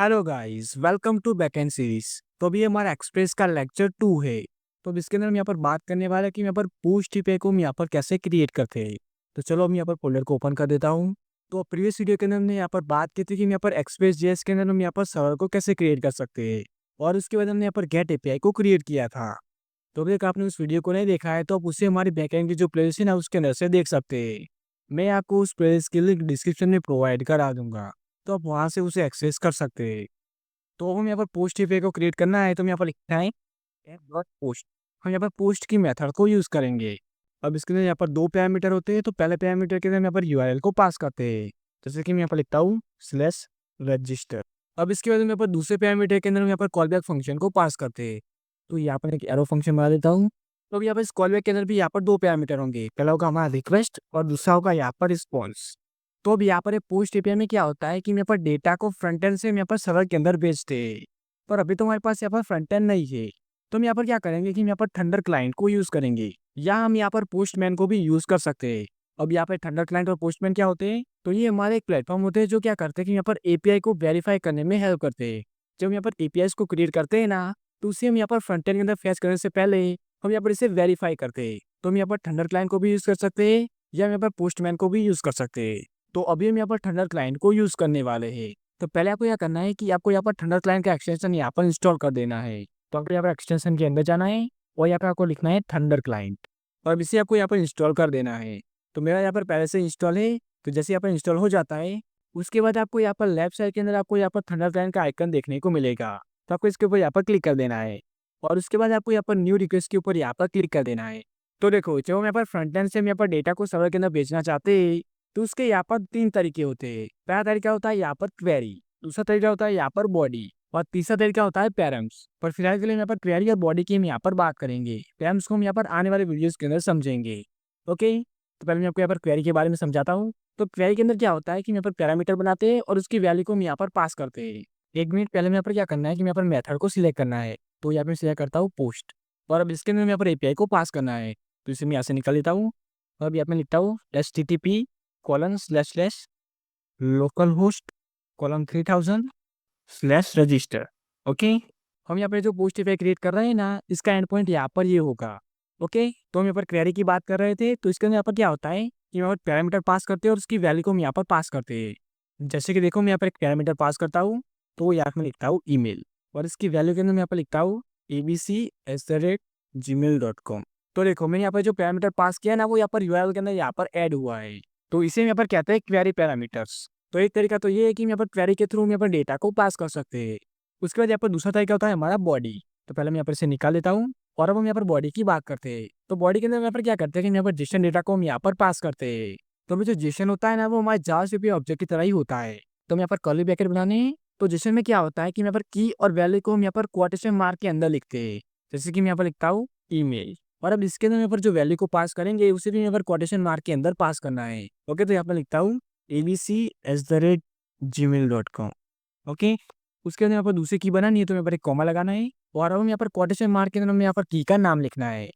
Hello guys, welcome to backend series. तो अभी हमारा एक्सप्रेस का लेक्चर 2 है। तो अब इसके अंदर हम यहाँ पर बात करने वाले हैं कि यहाँ पर पूछ टिपे को हम यहाँ पर कैसे क्रिएट करते हैं। तो चलो हम यहाँ पर फोल्डर को ओपन कर देता हूँ। तो प्रीवियस वीडियो के अंदर हमने यहाँ पर बात की थी कि हम यहाँ पर एक्सप्रेस जेएस के अंदर हम यहाँ पर सर्वर को कैसे क्रिएट कर सकते हैं, और उसके बाद हमने यहाँ पर गेट एपीआई को क्रिएट किया था। तो अभी तक आपने उस वीडियो को नहीं देखा है तो आप उसे हमारी बैकएंड की जो प्लेलिस्ट है ना उसके अंदर से देख सकते हैं। मैं आपको उस प्लेलिस्ट की लिंक डिस्क्रिप्शन में प्रोवाइड करा दूंगा, तो आप वहाँ से उसे एक्सेस कर सकते हैं। तो हम यहाँ पर पोस्ट टिपे को क्रिएट करना है तो हम यहाँ पर लिखना है ऐप डॉट पोस्ट। हम यहाँ पर पोस्ट की मेथड को यूज़ करेंगे। अब इसके अंदर यहाँ पर दो पैरामीटर होते हैं। तो पहले पैरामीटर के अंदर हम यहाँ पर यूआरएल को पास करते हैं, जैसे कि मैं यहाँ पर लिखता हूँ /रजिस्टर। अब इसके बाद हम यहाँ पर दूसरे पैरामीटर के अंदर हम यहाँ पर कॉलबैक फंक्शन को पास करते हैं। तो यहाँ पर एक एरो फंक्शन बना देता हूँ। तो अब यहाँ पर इस कॉलबैक के अंदर भी यहाँ पर दो पैरामीटर होंगे, पहला होगा हमारा रिक्वेस्ट और दूसरा होगा यहाँ पर रिस्पॉन्स। तो अब यहाँ पर पोस्ट एपीआई में क्या होता है कि हम यहाँ पर डेटा को फ्रंट एंड से हम यहाँ पर सर्वर के अंदर भेजते हैं, पर अभी तो हमारे पास यहाँ पर फ्रंट एंड नहीं है। तो हम यहाँ पर क्या करेंगे कि हम यहाँ पर थंडर क्लाइंट को यूज़ करेंगे, या हम यहाँ पर पोस्टमैन को भी यूज़ कर सकते हैं। अब यहाँ पर थंडर क्लाइंट और पोस्टमैन क्या होते हैं, तो ये हमारे एक प्लेटफॉर्म होते हैं जो क्या करते हैं कि यहाँ पर एपीआई को वेरीफाई करने में हेल्प करते हैं। जब हम यहाँ पर एपीआई को क्रिएट करते हैं ना, तो उसे हम यहाँ पर फ्रंट एंड के अंदर फेच करने से पहले हम यहाँ पर इसे वेरीफाई करते हैं। तो हम यहाँ पर थंडर क्लाइंट को भी यूज़ कर सकते हैं, या हम यहाँ पर पोस्टमैन को भी यूज़ कर सकते हैं। तो अभी हम यहाँ पर थंडर क्लाइंट को यूज़ करने वाले हैं। तो पहले आपको क्या करना है कि आपको यहाँ पर थंडर क्लाइंट का एक्सटेंशन यहाँ पर इंस्टॉल कर देना है। तो आपको यहाँ पर एक्सटेंशन के अंदर जाना है और यहाँ पर आपको लिखना है थंडर क्लाइंट, और अब इसे आपको यहाँ पर इंस्टॉल कर देना है। तो मेरा यहाँ पर पहले से इंस्टॉल है। तो जैसे यहाँ पर इंस्टॉल हो जाता है, उसके बाद आपको यहाँ पर लेफ्ट साइड के अंदर आपको यहाँ पर थंडर क्लाइंट का आइकन देखने को मिलेगा। तो आपको इसके ऊपर यहाँ पर क्लिक कर देना है, और उसके बाद आपको यहाँ पर न्यू रिक्वेस्ट के ऊपर यहाँ पर क्लिक कर देना है। तो देखो, जब हम यहाँ पर फ्रंट एंड से हम यहाँ पर डेटा को सर्वर के अंदर भेजना चाहते हैं, तो उसके यहाँ पर तीन तरीके होते हैं। पहला तरीका होता है यहाँ पर क्वेरी, दूसरा तरीका होता है यहाँ पर बॉडी, और तीसरा तरीका होता है पैरम्स। पर फिलहाल के लिए हम यहाँ पर क्वेरी और बॉडी की हम यहाँ पर बात करेंगे। पैरम्स को हम यहाँ पर आने वाले वीडियोस के अंदर समझेंगे। ओके, तो पहले मैं आपको यहाँ पर क्वेरी के बारे में समझाता हूँ। तो क्वेरी के अंदर क्या होता है कि हम यहाँ पर पैरामीटर बनाते हैं और उसकी वैल्यू को हम यहाँ पर पास करते हैं। एक मिनट पहले मैं यहाँ पर क्या करना है कि मैं यहाँ पर मेथड को सिलेक्ट करना है। तो यहाँ पर सिलेक्ट करता हूँ पोस्ट, और अब इसके अंदर मैं यहाँ पर एपीआई को पास करना है। तो इसे मैं यहाँ से निकाल लेता हूँ, और अब यहाँ पर लिखता हूँ http://localhost:3000/register। ओके, हम यहाँ पर जो पोस्ट एपीआई क्रिएट कर रहे हैं ना, इसका एंड पॉइंट यहाँ पर ये होगा। ओके, तो हम यहाँ पर क्वेरी की बात कर रहे थे। तो इसके अंदर यहाँ पर क्या होता है कि यहाँ पर पैरामीटर पास करते हैं और उसकी वैल्यू को हम यहाँ पर पास करते हैं। जैसे कि देखो, मैं यहाँ पर एक पैरामीटर पास करता हूँ, तो यहाँ पर मैं लिखता हूँ ईमेल, और इसकी वैल्यू के अंदर मैं यहाँ पर लिखता हूँ abc@gmail.com। तो देखो, मैंने यहाँ पर जो पैरामीटर पास किया ना, वो यहाँ पर यूआरएल के अंदर यहाँ पर ऐड हुआ है। तो इसे हम यहाँ पर कहते हैं क्वेरी पैरामीटर्स। तो एक तरीका तो ये है कि हम यहाँ पर क्वेरी के थ्रू हम यहाँ पर डेटा को पास कर सकते हैं। उसके बाद यहाँ पर दूसरा तरीका होता है हमारा बॉडी। तो पहले मैं यहाँ पर इसे निकाल लेता हूँ, और अब हम यहाँ पर बॉडी की बात करते हैं। तो बॉडी के अंदर यहाँ पर क्या करते हैं कि यहाँ पर जेसन डेटा को हम यहाँ पर पास करते हैं। तो अभी जो जेसन होता है ना, वो हमारे जावास्क्रिप्ट ऑब्जेक्ट की तरह ही होता है। तो हम यहाँ पर कर्ली ब्रैकेट बनाने हैं। तो जेसन में क्या होता है कि यहाँ पर की और वैल्यू को हम यहाँ पर क्वोटेशन मार्क के अंदर लिखते हैं। जैसे कि मैं यहाँ पर लिखता हूँ ईमेल, और अब इसके अंदर यहाँ पर जो वैल्यू को पास करेंगे उसे भी यहाँ पर क्वोटेशन मार्क के अंदर पास करना है। ओके, तो यहाँ पर लिखता हूँ abc@gmail.com। ओके, उसके अंदर यहाँ पर दूसरी की बनानी है, तो यहाँ पर एक कॉमा लगाना है, और अब हम यहाँ पर क्वोटेशन मार्क के अंदर हमें यहाँ पर की का नाम लिखना है।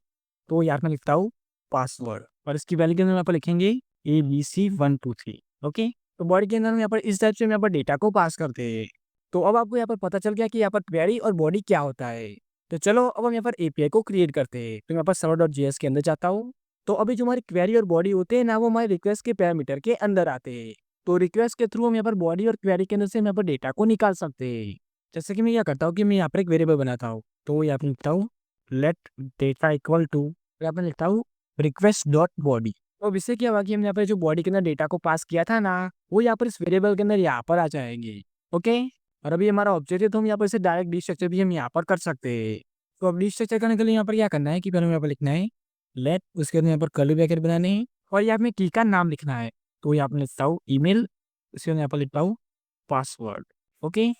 तो यहाँ पर लिखता हूँ पासवर्ड, और इसकी वैल्यू के अंदर यहाँ पर लिखेंगे abc123। ओके, तो बॉडी के अंदर हम यहाँ पर इस टाइप से हम यहाँ पर डेटा को पास करते हैं। तो अब आपको यहाँ पर पता चल गया कि यहाँ पर क्वेरी और बॉडी क्या होता है। तो चलो अब हम यहाँ पर एपीआई को क्रिएट करते हैं। तो यहाँ पर server.js के अंदर जाता हूँ। तो अभी जो हमारी क्वेरी और बॉडी होते हैं ना, वो हमारे रिक्वेस्ट के पैरामीटर के अंदर आते हैं। तो रिक्वेस्ट के थ्रू हम यहाँ पर बॉडी और क्वेरी के अंदर से हम यहाँ पर डेटा को निकाल सकते हैं। जैसे कि मैं क्या करता हूँ कि मैं यहाँ पर एक वेरिएबल बनाता हूँ। तो यहाँ पर लिखता हूँ लेट डेटा इक्वल टू, यहाँ पर लिखता हूँ रिक्वेस्ट डॉट बॉडी। तो अब इससे क्या हुआ कि हमने यहाँ पर जो बॉडी के अंदर डेटा को पास किया था ना, वो यहाँ पर इस वेरिएबल के अंदर यहाँ पर आ जाएंगे। ओके, और अभी हमारा ऑब्जेक्ट है, तो हम यहाँ पर इसे डायरेक्ट डिस्ट्रक्चर भी हम यहाँ पर कर सकते हैं। तो अब डिस्ट्रक्चर करने के लिए यहाँ पर क्या करना है कि पहले यहाँ पर लिखना है लेट, उसके बाद यहाँ पर कर्ली ब्रैकेट बनाने हैं, और यहाँ पे की का नाम लिखना है। तो यहाँ पर लिखता हूँ ईमेल, उसके बाद यहाँ पर लिखता हूँ पासवर्ड। ओके,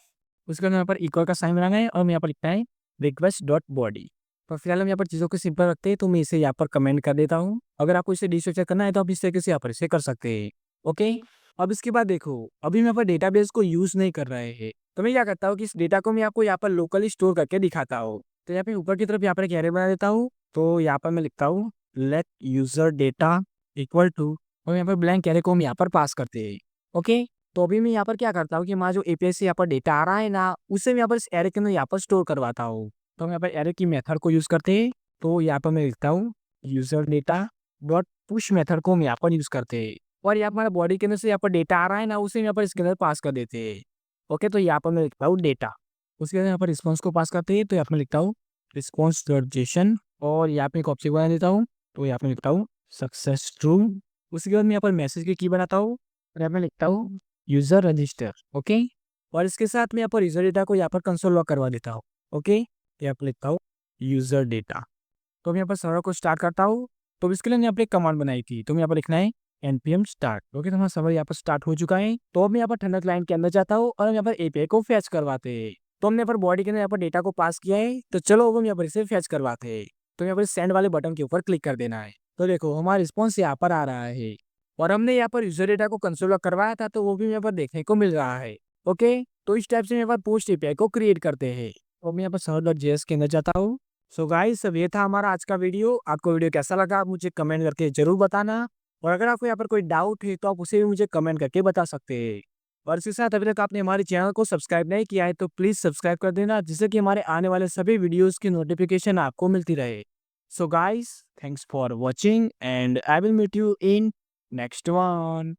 उसके बाद यहाँ पर इक्वल का साइन बनाना है, और हम यहाँ पर लिखना है रिक्वेस्ट डॉट बॉडी। तो फिलहाल हम यहाँ पर चीज़ों को सिंपल रखते हैं, तो मैं इसे यहाँ पर कमेंट कर देता हूँ। अगर आपको इसे डिस्ट्रक्चर करना है तो आप इस तरीके से यहाँ पर इसे कर सकते हैं। ओके, अब इसके बाद देखो, अभी मैं यहाँ पर डेटाबेस को यूज़ नहीं कर रहे हैं। तो मैं क्या करता हूँ कि इस डेटा को मैं आपको यहाँ पर लोकली स्टोर करके दिखाता हूँ। तो यहाँ पे ऊपर की तरफ यहाँ पर एक एरे बना देता हूँ। तो यहाँ पर मैं लिखता हूँ let user data equal to, और यहाँ पर ब्लैंक एरे को हम यहाँ पर पास करते हैं। ओके, तो अभी मैं यहाँ पर क्या करता हूँ कि हमारा जो एपीआई से यहाँ पर डेटा आ रहा है ना, उसे मैं यहाँ पर इस एरे के अंदर यहाँ पर स्टोर करवाता हूँ। तो हम यहाँ पर एरे की मेथड को यूज़ करते हैं। तो यहाँ पर मैं लिखता हूँ user data dot push method को हम यहाँ पर यूज़ करते हैं। और यहाँ पर हमारा बॉडी के अंदर से यहाँ पर डेटा आ रहा है ना, उसे हम यहाँ पर इसके अंदर पास कर देते हैं। ओके, तो यहाँ पर मैं लिखता हूँ डेटा, उसके अंदर यहाँ पर रिस्पॉन्स को पास करते हैं। तो यहाँ पर लिखता हूँ रिस्पॉन्स डॉट जेसन, और यहाँ पे एक ऑब्जेक्ट बना देता हूँ। तो यहाँ पे लिखता हूँ सक्सेस ट्रू। उसके बाद मैं यहाँ पर मैसेज की की बनाता हूँ और यहाँ पे लिखता हूँ यूज़र रजिस्टर। ओके, और इसके साथ मैं यहाँ पर यूज़र डेटा को यहाँ पर कंसोल लॉग करवा देता हूँ। ओके, यहाँ पर लिखता हूँ यूज़र डेटा। तो मैं यहाँ पर सर्वर को स्टार्ट करता हूँ। तो इसके लिए मैंने यहाँ पर एक कमांड बनाई थी, तो मैं यहाँ पर लिखना है npm स्टार्ट। ओके, तो हमारा सर्वर यहाँ पर स्टार्ट हो चुका है। तो अब मैं यहाँ पर ठंडा क्लाइंट के अंदर जाता हूँ और हम यहाँ पर एपीआई को फैच करवाते हैं। तो हमने यहाँ पर बॉडी के अंदर यहाँ पर डेटा को पास किया है, तो चलो अब हम यहाँ पर इसे फैच करवाते हैं। तो यहाँ पर सेंड वाले बटन के ऊपर क्लिक कर देना है। तो देखो हमारा रिस्पॉन्स यहाँ पर आ रहा है, और हमने यहाँ पर यूजर डेटा को कंसोल लॉग करवाया था, तो वो भी यहाँ पर देखने को मिल रहा है। ओके, तो इस टाइप से यहाँ पर पोस्ट एपीआई को क्रिएट करते हैं। तो मैं यहाँ पर server.js के अंदर जाता हूँ। सो गाइस, अब ये था हमारा आज का वीडियो। आपको वीडियो कैसा लगा आप मुझे कमेंट करके जरूर बताना, और अगर आपको यहाँ पर कोई डाउट है तो आप उसे भी मुझे कमेंट करके बता सकते हैं। और इसके साथ अभी तक आपने हमारे चैनल को सब्सक्राइब नहीं किया है तो प्लीज़ सब्सक्राइब कर देना, जिससे कि हमारे आने वाले सभी वीडियोस की नोटिफिकेशन आपको मिलती रहे। So guys, thanks for watching and I will meet you in next one.